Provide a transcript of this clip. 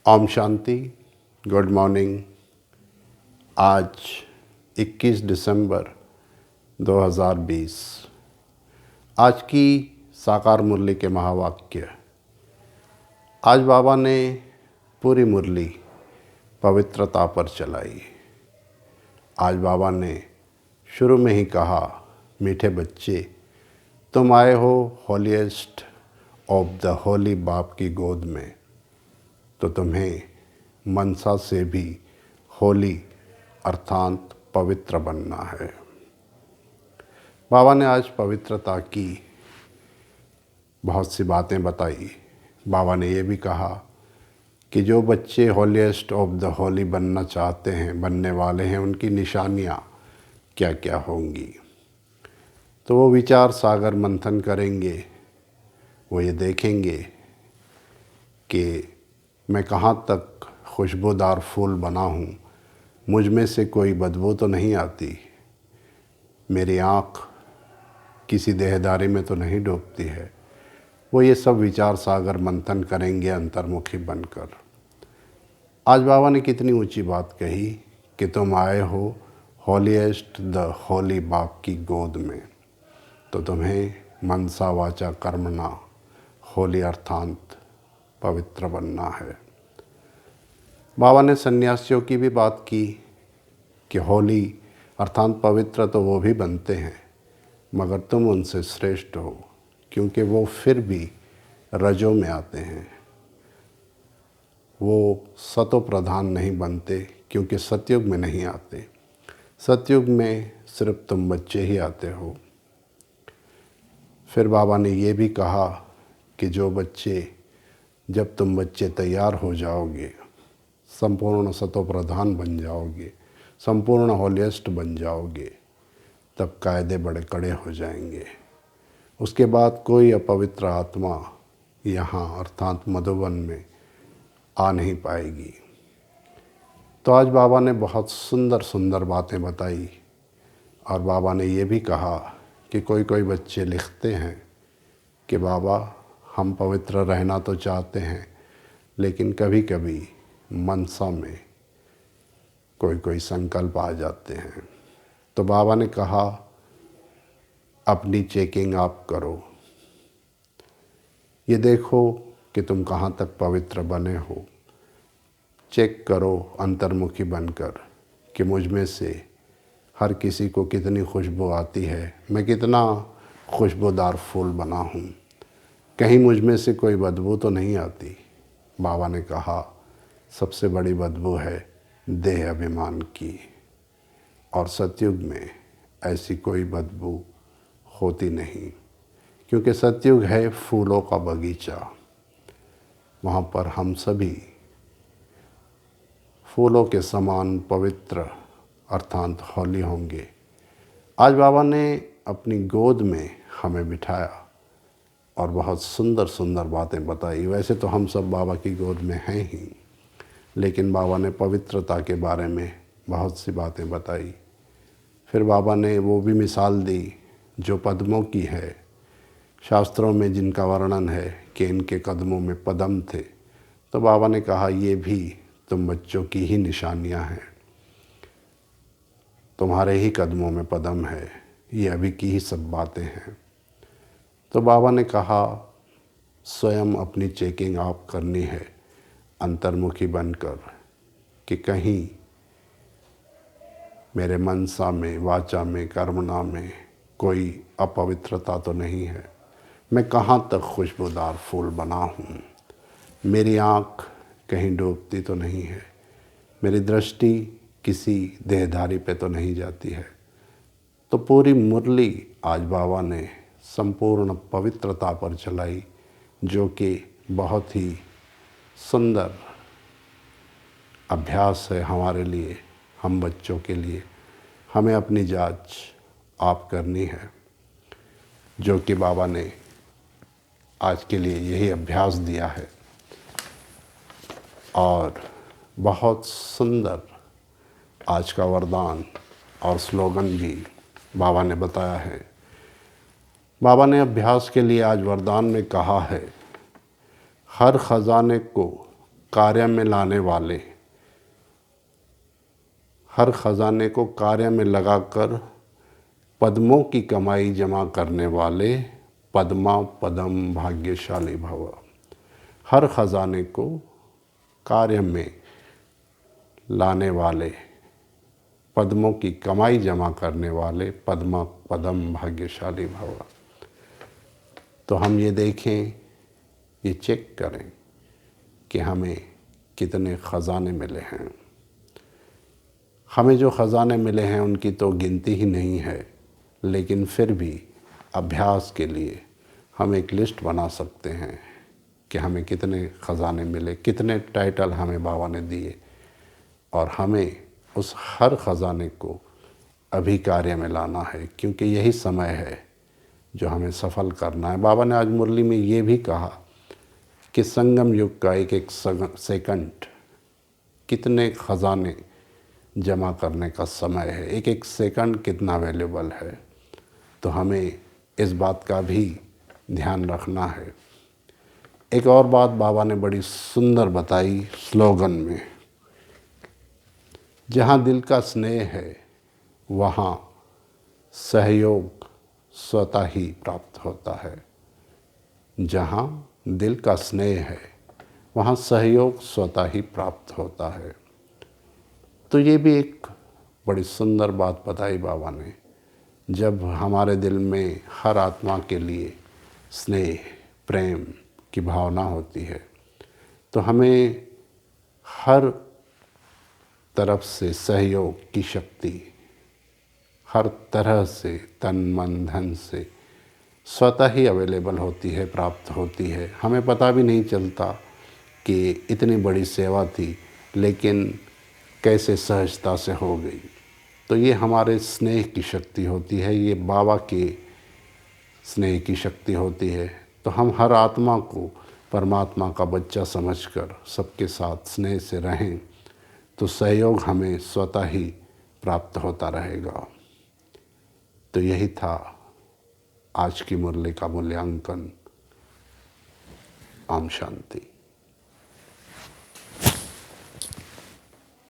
Om Shanti. Good morning. आज 21 दिसंबर 2020। आज की साकार मुरली के महावाक्य। आज बाबा ने पूरी मुरली पवित्रता पर चलाई। आज बाबा ने शुरू में ही कहा, मीठे बच्चे, तुम आए हो हॉलीएस्ट ऑफ द होली बाप की गोद में, तो तुम्हें मनसा से भी होली अर्थात पवित्र बनना है। बाबा ने आज पवित्रता की बहुत सी बातें बताई। बाबा ने ये भी कहा कि जो बच्चे हॉलीएस्ट ऑफ द होली बनना चाहते हैं, बनने वाले हैं, उनकी निशानियाँ क्या क्या होंगी। तो वो विचार सागर मंथन करेंगे। वो ये देखेंगे कि मैं कहाँ तक खुशबूदार फूल बना हूँ, मुझ में से कोई बदबू तो नहीं आती, मेरी आँख किसी देहदारी में तो नहीं डूबती है। वो ये सब विचार सागर मंथन करेंगे अंतर्मुखी बनकर। आज बाबा ने कितनी ऊंची बात कही कि तुम आए हो हॉलीएस्ट द होली बाप की गोद में, तो तुम्हें मनसा वाचा कर्मणा होली अर्थात पवित्र बनना है। बाबा ने सन्यासियों की भी बात की कि होली अर्थात पवित्र तो वो भी बनते हैं, मगर तुम उनसे श्रेष्ठ हो, क्योंकि वो फिर भी रजों में आते हैं। वो सतो प्रधान नहीं बनते, क्योंकि सतयुग में नहीं आते। सतयुग में सिर्फ तुम बच्चे ही आते हो। फिर बाबा ने ये भी कहा कि जो बच्चे, जब तुम बच्चे तैयार हो जाओगे, संपूर्ण सतो प्रधान बन जाओगे, संपूर्ण हॉलीएस्ट बन जाओगे, तब कायदे बड़े कड़े हो जाएंगे। उसके बाद कोई अपवित्र आत्मा यहाँ अर्थात मधुबन में आ नहीं पाएगी। तो आज बाबा ने बहुत सुंदर सुंदर बातें बताई। और बाबा ने ये भी कहा कि कोई कोई बच्चे लिखते हैं कि बाबा, हम पवित्र रहना तो चाहते हैं, लेकिन कभी कभी मनसा में कोई कोई संकल्प आ जाते हैं। तो बाबा ने कहा, अपनी चेकिंग आप करो, ये देखो कि तुम कहाँ तक पवित्र बने हो। चेक करो अंतर्मुखी बनकर कि मुझ में से हर किसी को कितनी खुशबू आती है, मैं कितना खुशबूदार फूल बना हूँ, कहीं मुझ में से कोई बदबू तो नहीं आती। बाबा ने कहा, सबसे बड़ी बदबू है देह अभिमान की, और सतयुग में ऐसी कोई बदबू होती नहीं, क्योंकि सतयुग है फूलों का बगीचा। वहाँ पर हम सभी फूलों के समान पवित्र अर्थात होली होंगे। आज बाबा ने अपनी गोद में हमें बिठाया और बहुत सुंदर सुंदर बातें बताई। वैसे तो हम सब बाबा की गोद में हैं ही, लेकिन बाबा ने पवित्रता के बारे में बहुत सी बातें बताई। फिर बाबा ने वो भी मिसाल दी जो पद्मों की है, शास्त्रों में जिनका वर्णन है कि इनके कदमों में पद्म थे। तो बाबा ने कहा, ये भी तुम बच्चों की ही निशानियां हैं, तुम्हारे ही कदमों में पद्म है, ये अभी की ही सब बातें हैं। तो बाबा ने कहा, स्वयं अपनी चेकिंग आप करनी है अंतर्मुखी बनकर कि कहीं मेरे मनसा में, वाचा में, कर्मणा में कोई अपवित्रता तो नहीं है। मैं कहाँ तक खुशबूदार फूल बना हूँ, मेरी आँख कहीं डूबती तो नहीं है, मेरी दृष्टि किसी देहधारी पे तो नहीं जाती है। तो पूरी मुरली आज बाबा ने संपूर्ण पवित्रता पर चलाई, जो कि बहुत ही सुंदर अभ्यास है हमारे लिए, हम बच्चों के लिए। हमें अपनी जांच आप करनी है, जो कि बाबा ने आज के लिए यही अभ्यास दिया है। और बहुत सुंदर आज का वरदान और स्लोगन भी बाबा ने बताया है। बाबा ने अभ्यास के लिए आज वरदान में कहा है, हर ख़जाने को कार्य में लाने वाले, हर खजाने को कार्य में लगाकर पद्मों की कमाई जमा करने वाले, पद्मा पदम भाग्यशाली भव। हर खजाने को कार्य में लाने वाले, पद्मों की कमाई जमा करने वाले, पद्मा पदम भाग्यशाली भव। तो हम ये देखें, ये चेक करें कि हमें कितने ख़जाने मिले हैं। हमें जो ख़जाने मिले हैं उनकी तो गिनती ही नहीं है, लेकिन फिर भी अभ्यास के लिए हम एक लिस्ट बना सकते हैं कि हमें कितने ख़जाने मिले, कितने टाइटल हमें बाबा ने दिए, और हमें उस हर ख़जाने को अभी कार्य में लाना है, क्योंकि यही समय है जो हमें सफल करना है। बाबा ने आज मुरली में ये भी कहा कि संगम युग का एक एक सेकंड कितने ख़जाने जमा करने का समय है, एक एक सेकंड कितना वैल्यूबल है। तो हमें इस बात का भी ध्यान रखना है। एक और बात बाबा ने बड़ी सुंदर बताई स्लोगन में, जहाँ दिल का स्नेह है वहाँ सहयोग स्वतः ही प्राप्त होता है। जहाँ दिल का स्नेह है वहाँ सहयोग स्वतः ही प्राप्त होता है। तो ये भी एक बड़ी सुंदर बात बताई बाबा ने। जब हमारे दिल में हर आत्मा के लिए स्नेह प्रेम की भावना होती है तो हमें हर तरफ से सहयोग की शक्ति हर तरह से तन मन धन से स्वतः ही अवेलेबल होती है, प्राप्त होती है। हमें पता भी नहीं चलता कि इतनी बड़ी सेवा थी, लेकिन कैसे सहजता से हो गई। तो ये हमारे स्नेह की शक्ति होती है, ये बाबा के स्नेह की शक्ति होती है। तो हम हर आत्मा को परमात्मा का बच्चा समझकर सबके साथ स्नेह से रहें तो सहयोग हमें स्वतः ही प्राप्त होता रहेगा। तो यही था आज की मुरली का मूल्यांकन। ओम शांति।